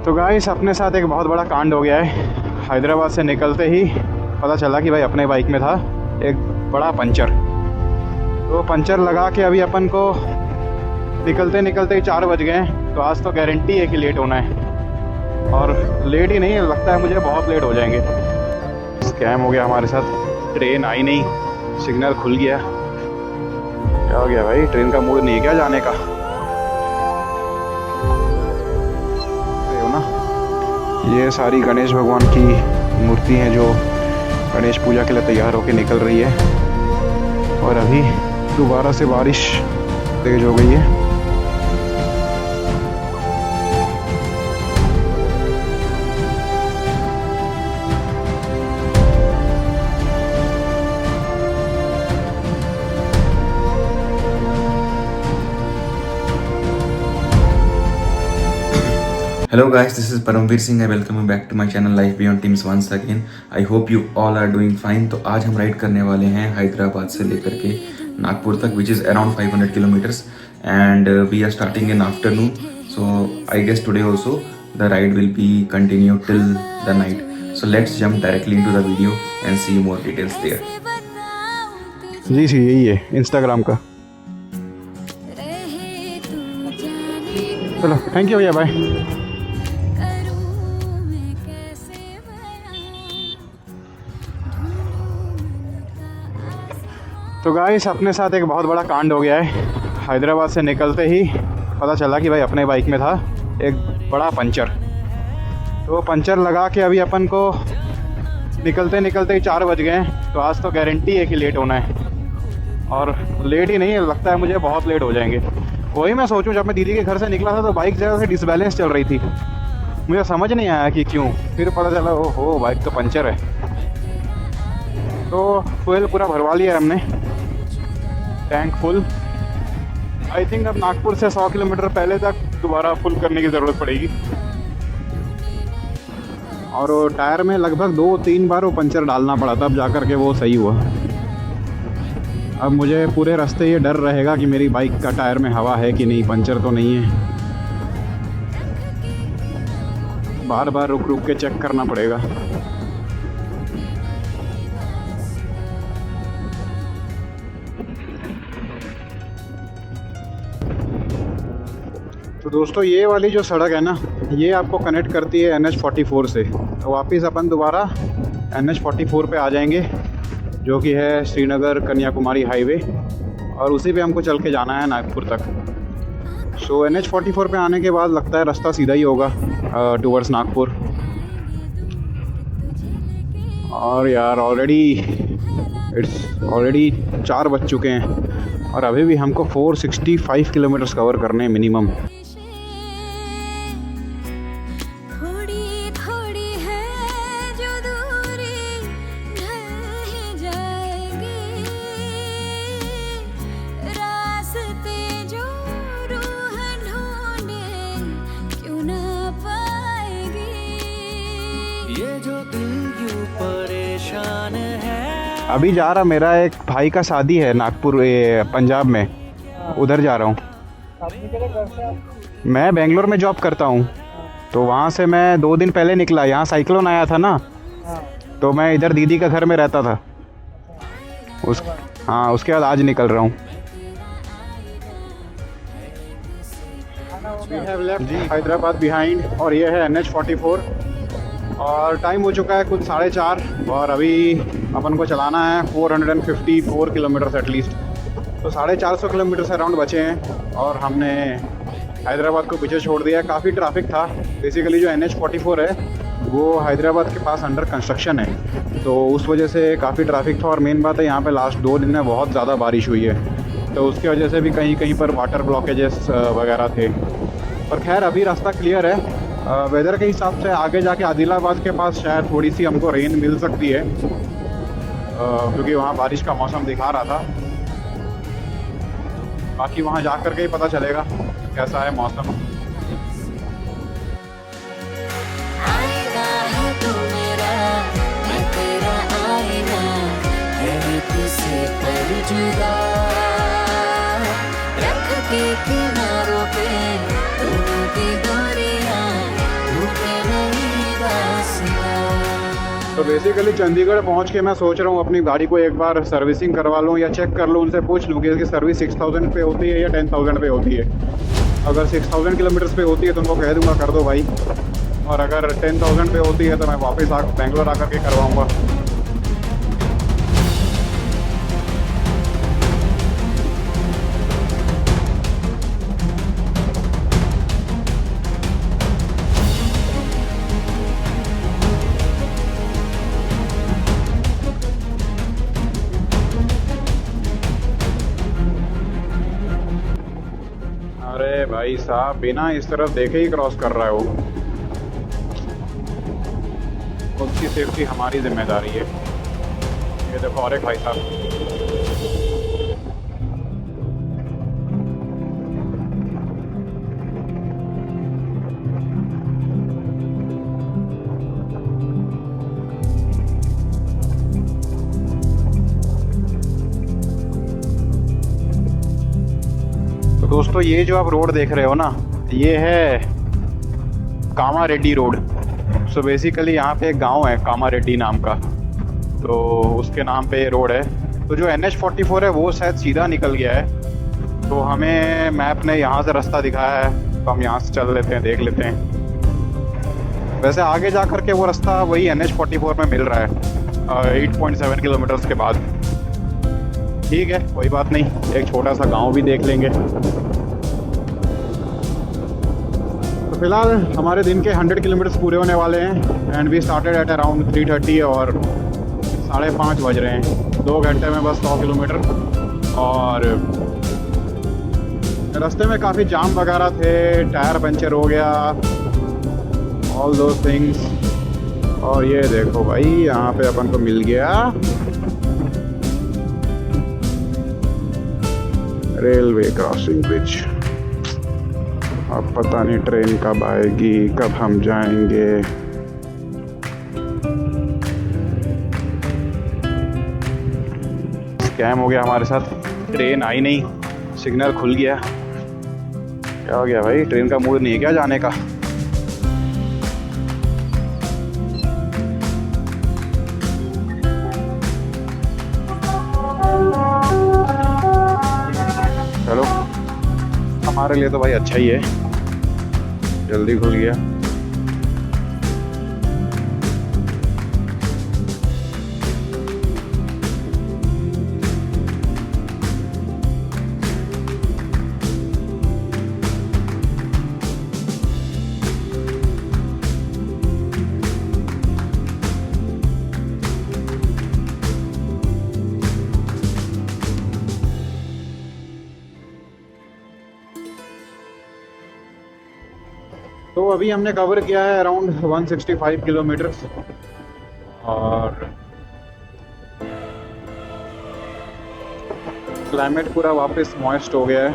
तो गाइस अपने साथ एक बहुत बड़ा कांड हो गया है। हैदराबाद से निकलते ही पता चला कि भाई अपने बाइक में था एक बड़ा पंचर। तो पंचर लगा के अभी अपन को निकलते निकलते ही 4 बज गए। तो आज तो गारंटी है कि लेट होना है, और लेट ही नहीं लगता है मुझे, बहुत लेट हो जाएंगे। स्कैम हो गया हमारे साथ, ट्रेन आई नहीं, सिग्नल खुल गया। क्या हो गया भाई, ट्रेन का मूड नहीं है क्या जाने का? हो ना, ये सारी गणेश भगवान की मूर्ति हैं जो गणेश पूजा के लिए तैयार होकर निकल रही है। और अभी दोबारा से बारिश तेज हो गई है। Hello guys, this is Paramveer Singh. I welcome you back to my channel Life Beyond Teams once again. I hope you all are doing fine. तो आज हम राइड करने वाले हैं हैदराबाद से लेकर के नागपुर तक, which is around 500 kilometers, and we are starting in afternoon. So I guess today also the ride will be continued till the night. So let's jump directly into the video and see more details there. जी यही है Instagram का। चलो thank you भैया, bye. तो guys अपने साथ एक बहुत बड़ा कांड हो गया है। हैदराबाद से निकलते ही पता चला कि भाई अपने बाइक में था एक बड़ा पंचर। तो पंचर लगा के अभी अपन को निकलते निकलते ही 4 बज गए। तो आज तो गारंटी है कि लेट होना है, और लेट ही नहीं लगता है मुझे, बहुत लेट हो जाएंगे। वही मैं सोचूं, जब मैं दीदी के घर से निकला था तो बाइक ज़रा से डिसबैलेंस चल रही थी, मुझे समझ नहीं आया कि क्यों। फिर पता चला ओहो बाइक तो पंचर है। तो फ्यूल पूरा भरवा लिया हमने, टैंक फुल। आई थिंक अब नागपुर से 100 किलोमीटर पहले तक दोबारा फुल करने की ज़रूरत पड़ेगी। और वो टायर में लगभग 2-3 बार वो पंचर डालना पड़ा, तब जा कर के वो सही हुआ। अब मुझे पूरे रास्ते ये डर रहेगा कि मेरी बाइक का टायर में हवा है कि नहीं, पंचर तो नहीं है। बार बार रुक रुक के चेक करना पड़ेगा। तो दोस्तों ये वाली जो सड़क है ना, ये आपको कनेक्ट करती है NH44 से। तो वापस अपन दोबारा NH44 पे आ जाएंगे, जो कि है श्रीनगर कन्याकुमारी हाईवे, और उसी पे हमको चल के जाना है नागपुर तक। सो NH44 पे आने के बाद लगता है रास्ता सीधा ही होगा टूवर्ड्स नागपुर। और यार ऑलरेडी 4 बज चुके हैं, और अभी भी हमको 465 किलोमीटर्स कवर करने हैं मिनिमम। अभी जा रहा, मेरा एक भाई का शादी है नागपुर पंजाब में, उधर जा रहा हूँ। मैं बेंगलोर में जॉब करता हूँ, तो वहाँ से मैं 2 दिन पहले निकला। यहाँ साइक्लोन आया था ना, तो मैं इधर दीदी का घर में रहता था। उसके बाद आज निकल रहा हूँ। जी हैदराबाद बिहाइंड, और ये है NH44, और टाइम हो चुका है कुछ 4:30, और अभी अपन को चलाना है 454 किलोमीटर एटलीस्ट। तो 450 किलोमीटर से अराउंड बचे हैं, और हमने हैदराबाद को पीछे छोड़ दिया है। काफ़ी ट्रैफिक था। बेसिकली जो NH44 है वो हैदराबाद के पास अंडर कंस्ट्रक्शन है, तो उस वजह से काफ़ी ट्रैफिक था। और मेन बात है यहाँ पे लास्ट 2 दिन में बहुत ज़्यादा बारिश हुई है, तो उसकी वजह से भी कहीं कहीं पर वाटर ब्लॉकेजेस वगैरह थे। पर खैर अभी रास्ता क्लियर है। वेदर के हिसाब से आगे जाके आदिलाबाद के पास शायद थोड़ी सी हमको रेन मिल सकती है, क्योंकि वहाँ बारिश का मौसम दिखा रहा था। बाकी वहाँ जा कर के ही पता चलेगा कैसा है मौसम। रख के किनारों पे दोनों की डोरियां तो बेसिकली चंडीगढ़ पहुंच के मैं सोच रहा हूँ अपनी गाड़ी को एक बार सर्विसिंग करवा लूँ या चेक कर लूँ, उनसे पूछ लूँ कि इसकी सर्विस 6000 पे होती है या 10,000 पे होती है। अगर 6000 किलोमीटर्स पे होती है तो उनको कह दूँगा कर दो भाई, और अगर 10,000 पे होती है तो मैं वापस बेंगलोर आकर के करवाऊँगा। अरे भाई साहब, बिना इस तरफ देखे ही क्रॉस कर रहा है वो। उसकी सेफ्टी हमारी जिम्मेदारी है। ये देखो और एक भाई साहब। तो दोस्तों, ये जो आप रोड देख रहे हो ना, ये है कामारेड्डी रोड। सो बेसिकली यहाँ पे एक गांव है कामारेड्डी नाम का, तो उसके नाम पे ये रोड है। तो जो NH44 है वो शायद सीधा निकल गया है, तो हमें मैप ने यहाँ से रास्ता दिखाया है, तो हम यहाँ से चल लेते हैं, देख लेते हैं। वैसे आगे जा कर के वो रास्ता वही NH44 में मिल रहा है 8.7 किलोमीटर्स के बाद। ठीक है, कोई बात नहीं, एक छोटा सा गांव भी देख लेंगे। तो फिलहाल हमारे दिन के 100 किलोमीटर्स पूरे होने वाले हैं and we started at around 3:30 और 5:30 बज रहे हैं। 2 घंटे में बस 100 किलोमीटर। और रास्ते में काफ़ी जाम वगैरह थे, टायर पंचर हो गया, ऑल दोज थिंग्स। और ये देखो भाई, यहाँ पे अपन को मिल गया रेलवे क्रॉसिंग ब्रिज। अब पता नहीं ट्रेन कब आएगी, कब हम जाएंगे। स्कैम हो गया हमारे साथ, ट्रेन आई नहीं, सिग्नल खुल गया। क्या हो गया भाई, ट्रेन का मूड नहीं है क्या जाने का? चलो, हमारे लिए तो भाई अच्छा ही है, जल्दी खुल गया। तो अभी हमने कवर किया है अराउंड 165 किलोमीटर्स और क्लाइमेट पूरा वापस मॉइस्ट हो गया है।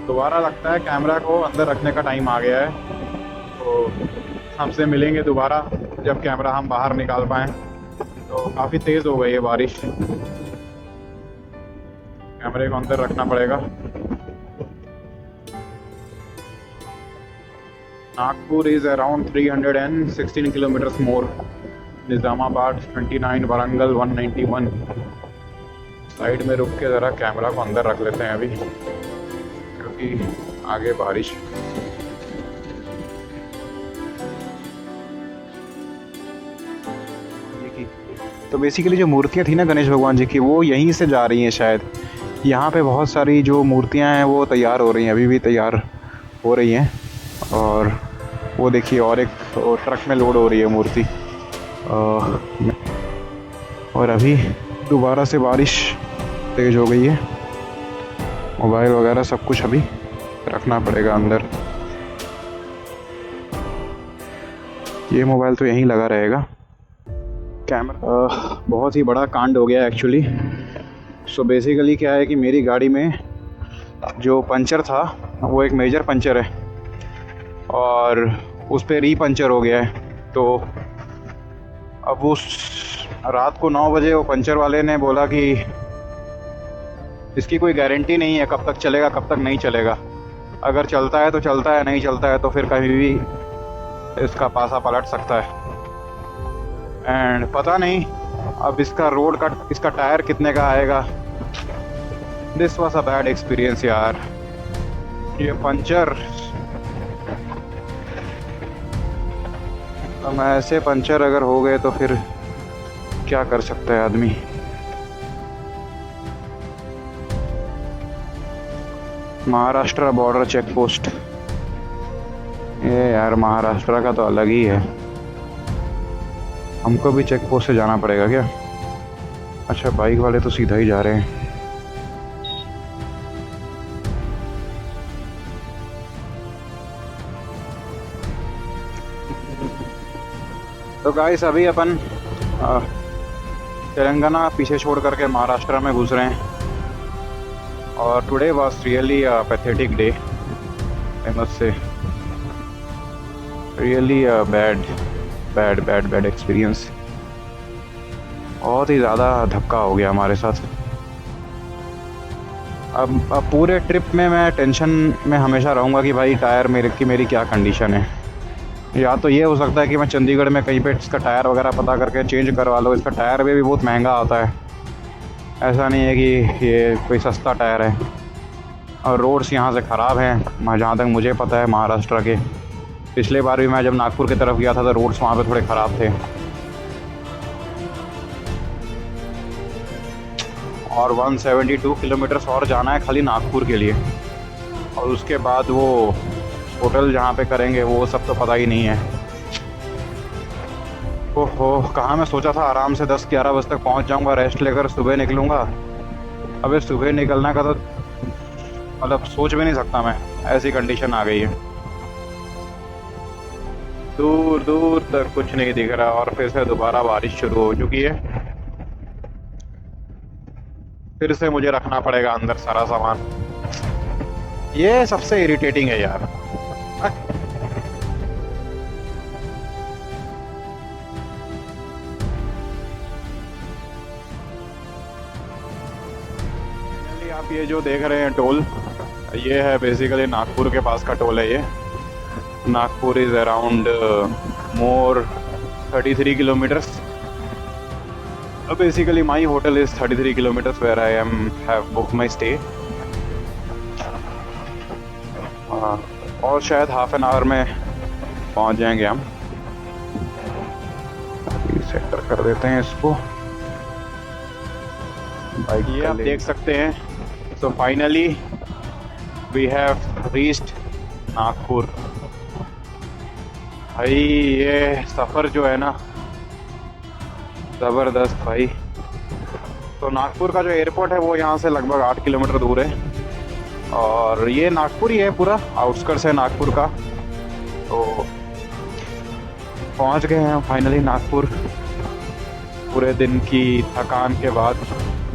दोबारा लगता है कैमरा को अंदर रखने का टाइम आ गया है, तो हमसे मिलेंगे दोबारा जब कैमरा हम बाहर निकाल पाएँ। तो काफ़ी तेज़ हो गई है बारिश, कैमरे को अंदर रखना पड़ेगा। Nagpur is around 316 kilometers more. Nizamabad 29, Warangal 191। Side में रुक के ज़रा कैमरा को अंदर रख लेते हैं अभी, क्योंकि आगे बारिश। तो बेसिकली जो मूर्तियाँ थी ना गणेश भगवान जी की, वो यहीं से जा रही हैं शायद। यहाँ पे बहुत सारी जो मूर्तियाँ हैं वो तैयार हो रही हैं, अभी भी तैयार हो रही हैं। और वो देखिए, और एक ट्रक में लोड हो रही है मूर्ति। और अभी दोबारा से बारिश तेज़ हो गई है, मोबाइल वगैरह सब कुछ अभी रखना पड़ेगा अंदर। ये मोबाइल तो यहीं लगा रहेगा। कैमरा बहुत ही बड़ा कांड हो गया एक्चुअली। सो बेसिकली क्या है कि मेरी गाड़ी में जो पंचर था वो एक मेजर पंचर है और उस पर री पंचर हो गया है। तो अब उस रात को 9 बजे वो पंचर वाले ने बोला कि इसकी कोई गारंटी नहीं है कब तक चलेगा कब तक नहीं चलेगा, अगर चलता है तो चलता है, नहीं चलता है तो फिर कभी भी इसका पासा पलट सकता है। एंड पता नहीं अब इसका रोड का इसका टायर कितने का आएगा। This was a bad experience यार। ये पंचर, अब ऐसे पंचर अगर हो गए तो फिर क्या कर सकता है आदमी। महाराष्ट्र बॉर्डर चेक पोस्ट, ये यार महाराष्ट्र का तो अलग ही है। हमको भी चेक पोस्ट से जाना पड़ेगा क्या? अच्छा, बाइक वाले तो सीधा ही जा रहे हैं। तो गाइस अभी अपन तेलंगाना पीछे छोड़ करके महाराष्ट्र में घुस रहे हैं और today was really a pathetic day. I must say really a bad experience. बहुत ही ज़्यादा धक्का हो गया हमारे साथ। अब पूरे ट्रिप में मैं टेंशन में हमेशा रहूँगा कि भाई टायर मेरी क्या कंडीशन है। या तो ये हो सकता है कि मैं चंडीगढ़ में कहीं पे इसका टायर वगैरह पता करके चेंज करवा लो। इसका टायर भी बहुत महंगा आता है, ऐसा नहीं है कि ये कोई सस्ता टायर है। और रोड्स यहाँ से ख़राब हैं जहाँ तक मुझे पता है महाराष्ट्र के। पिछले बार भी मैं जब नागपुर की तरफ गया था तो रोड्स वहाँ पे थोड़े ख़राब थे। और 172 किलोमीटर्स और जाना है खाली नागपुर के लिए, और उसके बाद वो होटल जहाँ पे करेंगे वो सब तो पता ही नहीं है। ओहो, कहाँ मैं सोचा था आराम से 10-11 बजे तक पहुँच जाऊँगा, रेस्ट लेकर सुबह निकलूँगा। अबे सुबह निकलना का तो मतलब सोच भी नहीं सकता मैं, ऐसी कंडीशन आ गई है। दूर दूर तक कुछ नहीं दिख रहा और फिर से दोबारा बारिश शुरू हो चुकी है। फिर से मुझे रखना पड़ेगा अंदर सारा सामान। ये सबसे इरिटेटिंग है यार। आप ये जो देख रहे हैं टोल, ये है बेसिकली नागपुर के पास का टोल है। ये Nagpur is around more 33 kilometres. Basically my hotel is 33 kilometres where I am have book my stay. और शायद हाफ एन आवर में पहुंच जाएंगे हम। सेंटर कर देते हैं इसको। बाइक ये आप देख सकते हैं। So finally we have reached Nagpur. भाई ये सफ़र जो है ना ज़बरदस्त भाई। तो नागपुर का जो एयरपोर्ट है वो यहाँ से लगभग 8 किलोमीटर दूर है, और ये नागपुर ही है, पूरा आउटस्कर्ट्स है नागपुर का। तो पहुँच गए हैं फाइनली नागपुर पूरे दिन की थकान के बाद।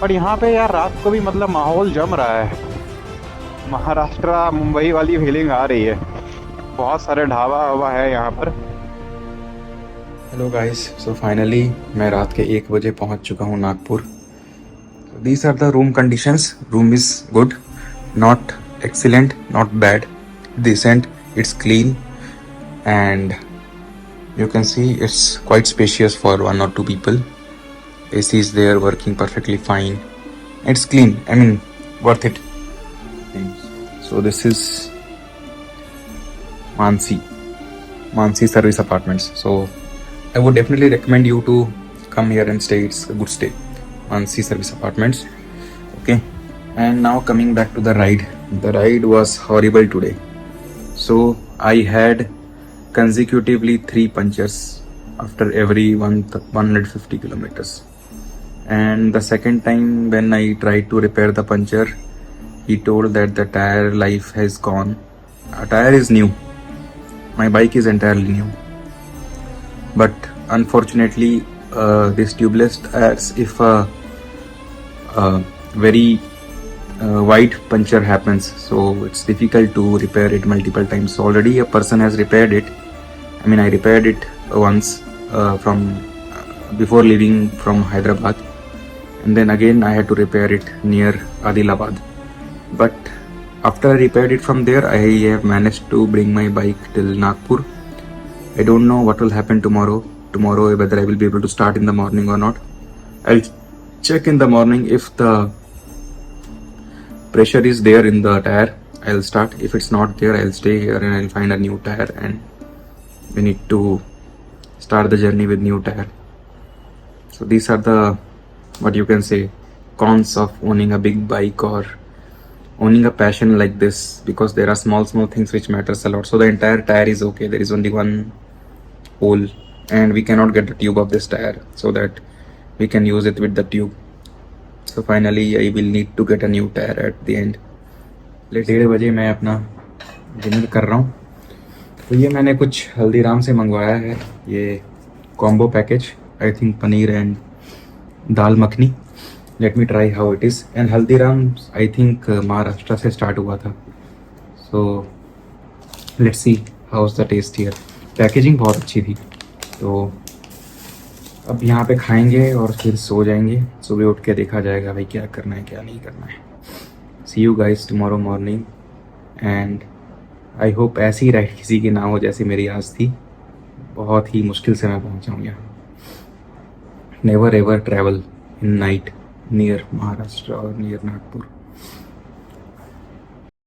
पर यहाँ पे यार रात को भी मतलब माहौल जम रहा है, महाराष्ट्र मुंबई वाली फीलिंग आ रही है। बहुत सारे ढाबा वाबा है यहाँ पर। हेलो गाइस, सो फाइनली मैं रात के 1 बजे पहुँच चुका हूँ Nagpur. These are the room conditions. Room is good, not excellent, not bad, decent. It's clean and you can see it's quite spacious for 1 or 2 people. AC is there working perfectly fine. It's clean, I mean worth it. So this is Mansi Service Apartments. So I would definitely recommend you to come here and stay. It's a good stay. Mansi Service Apartments. Okay. And now coming back to the ride. The ride was horrible today. So I had consecutively 3 punctures after every 150 kilometers. And the second time when I tried to repair the puncture, he told that the tire life has gone. A tire is new. My bike is entirely new. But unfortunately, this tubeless tires, if a very wide puncture happens, so it's difficult to repair it multiple times. So already a person has repaired it. I mean, I repaired it once from before leaving from Hyderabad, and then again I had to repair it near Adilabad. But after I repaired it from there, I have managed to bring my bike till Nagpur. I don't know what will happen tomorrow. tomorrow whether I will be able to start in the morning or not. I'll check in the morning if the pressure is there in the tire. I'll start. If it's not there, I'll stay here and I'll find a new tire, and we need to start the journey with new tire. So these are the, what you can say, cons of owning a big bike or owning a passion like this, because there are small things which matters a lot. So the entire tire is okay, there is only one hole and we cannot get the tube of this tire so that we can use it with the tube. So finally I will need to get a new tire at the end. 1:30 बजे मैं अपना dinner कर रहा हूँ. तो ये मैंने कुछ हल्दीराम से मंगवाया है, ये combo package, I think paneer and dal makhani. Let me try how it is. And Haldiram I think Maharashtra से स्टार्ट हुआ था. So let's see how is the taste here. Packaging बहुत अच्छी थी. तो अब यहाँ पे खाएंगे और फिर सो जाएंगे. सुबह उठ के देखा जाएगा भाई क्या करना है क्या नहीं करना है. See you guys tomorrow morning. And I hope ऐसी राइड किसी की ना हो जैसी मेरी आज थी. बहुत ही मुश्किल से मैं पहुँचा हूँ यहाँ. Never ever travel in night near Maharashtra और नियर नागपुर.